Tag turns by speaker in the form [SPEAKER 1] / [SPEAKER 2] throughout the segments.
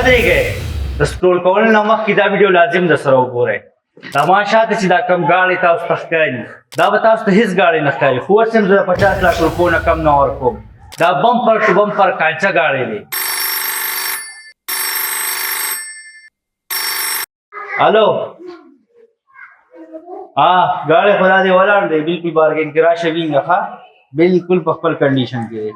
[SPEAKER 1] ودرېږئ د سکرول کولو نه مخکې دا ویډیو لازم د سره وګورئ دا ماشاته چې دا کم ګاډې تاسو ته ښکاري دا به تاسو ته هېڅ ګاډې نه ښکاري خو اوس هم زه د 50 لک روپو نه کم نه ورکوم دا بمپر ټو بمپر کانچه ګاډی دی الو ګاډی خو دا دی ولاړ دی بلکل بارګین کې راشه وینګه ښه بلکل په خپل کنډیشن کې دی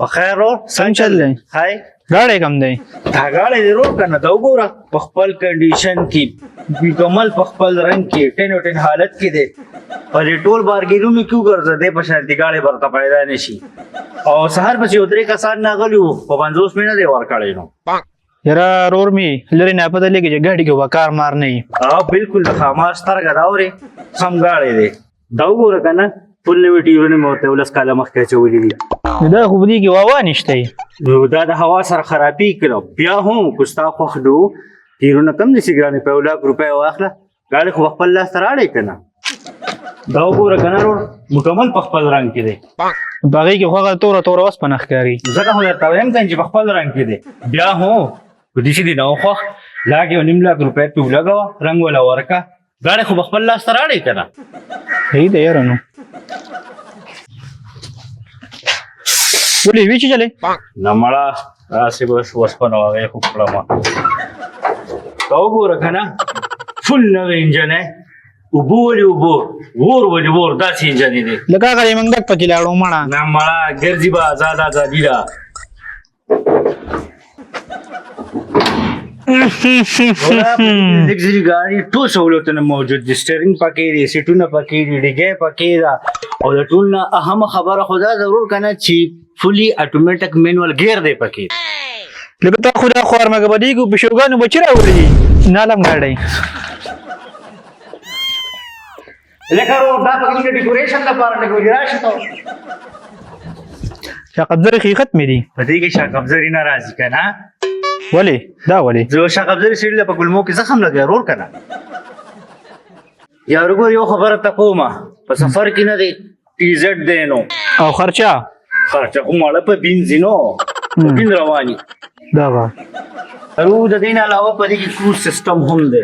[SPEAKER 1] په خیر ورور
[SPEAKER 2] څنګه چل دی
[SPEAKER 1] هاي
[SPEAKER 2] ګاډی کم دی
[SPEAKER 1] دا ګاډی دی ورور که نه دا وګوره په خپل کنډیشن کې مکمل په خپل رنګ کې ټین او ټین حالت کې دی په دې ټول بارګینونو کې وګرځه دی په شان دې ګاډی برته پیدا نه شي او سهار پسې یو درې کسان راغلي وو په 50 منټه دی ورکړی نو
[SPEAKER 2] یاره رور می لري نه پته لګي چې ګاډي کې وکار مار نه وي
[SPEAKER 1] بالکل د خامار سترګه دا اورې سم ګاډی دی دا وګوره که نه ټول نوي ټیرونه مې ورته 10 کاله مخکې اچولي دي
[SPEAKER 2] دا خو په دې کې واوا نشته
[SPEAKER 1] نو دا د هوا سره خرابي کړو بیا هم که ستا خوښ نو تیرونه کم دي چې ګرانې په 1 لک روپۍ واخله ګاډی خو خپل لاس ته راړی که نه دا وګوره که نه ورور مکمل په خپل رنګ کې دی
[SPEAKER 2] په هغې کې خو هغه توره توره وسپنه ښکاري
[SPEAKER 1] ځکه خو درته وایم که چې په خپل رنګ کې دی بیا هم که دې چې دي نه خوښ لاک 1.5 لک روپۍ پې ولګوه رنګ وله ورکه ګاډی خو به خپل لاس ته راړی که نه
[SPEAKER 2] صحیح دی یاره نو ولې وی چې چلې
[SPEAKER 1] نه مړه داسې بس وسپنه هغې خو کړمه ته وګوره که نه فل نوی انجن دی اوبه ولې اوبه ور ولې ور داسې انجن دی
[SPEAKER 2] لکه هغه یې موږ ډک پکې لاړو مړه
[SPEAKER 1] نه مړه ګرځي به ازاد ازادي ده لگزري ګاډي ټول سهولتونه موجود دي سټیرینګ پکې دی سیټونه پکې دي ډیګۍ پکې ده او د ټول نه اهمه خبره خو دا ضرور که نه چې فولي اټومیټک مینوال ګیر دی پکې
[SPEAKER 2] لکه تا خو دا خوار مګه بدېږو پیشوګانو به چې راولي نالم ګاډی
[SPEAKER 1] لکه ورور دا پکې د ډیکوریشن لپاره لګولي راشه ته
[SPEAKER 2] شا قبضرې ښې ختمې دي
[SPEAKER 1] په دې کې شا قبضري نه راځي که نه
[SPEAKER 2] ولې دا ولې
[SPEAKER 1] زه شا قبضري سړي له په ګلمو کې زخم لګوي ورور که نه یا ورګور یو خبره ته کومه په سفر کې نه دی ټي زیډ دی نو
[SPEAKER 2] او خرچه
[SPEAKER 1] خو ماړه په بینزینو بین رواني
[SPEAKER 2] دغه
[SPEAKER 1] او د دې نه علاوه په دې کې کروز سیسټم هم دی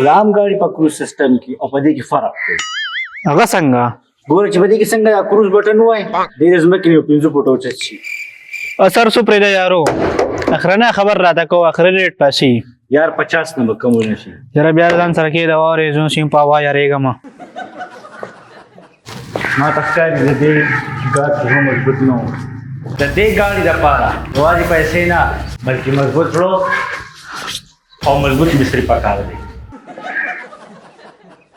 [SPEAKER 1] د عام ګاډي په کروز سیسټم کې او په دې کې فرق دی
[SPEAKER 2] هغه څنګه
[SPEAKER 1] ګوره چې په دې کې څنګه کروز بټن وای دې د ځمکې نه 500 فوټو اوچت شي
[SPEAKER 2] اثر سو پرېږده یارو اخرنه خبر راته کو اخري ریټ پاسي
[SPEAKER 1] یار 50 نه به کم نه شي
[SPEAKER 2] یاره بیا ځان سره کې دا وارې زون سیم په هوا یارېږم
[SPEAKER 1] ما ته ښکاري د دې ګاډي هم مضبوط نه و د دې ګاډي دپاره یوازې پیسې نه بلکې مضبوط زړه او مضبوط مستري پکار دی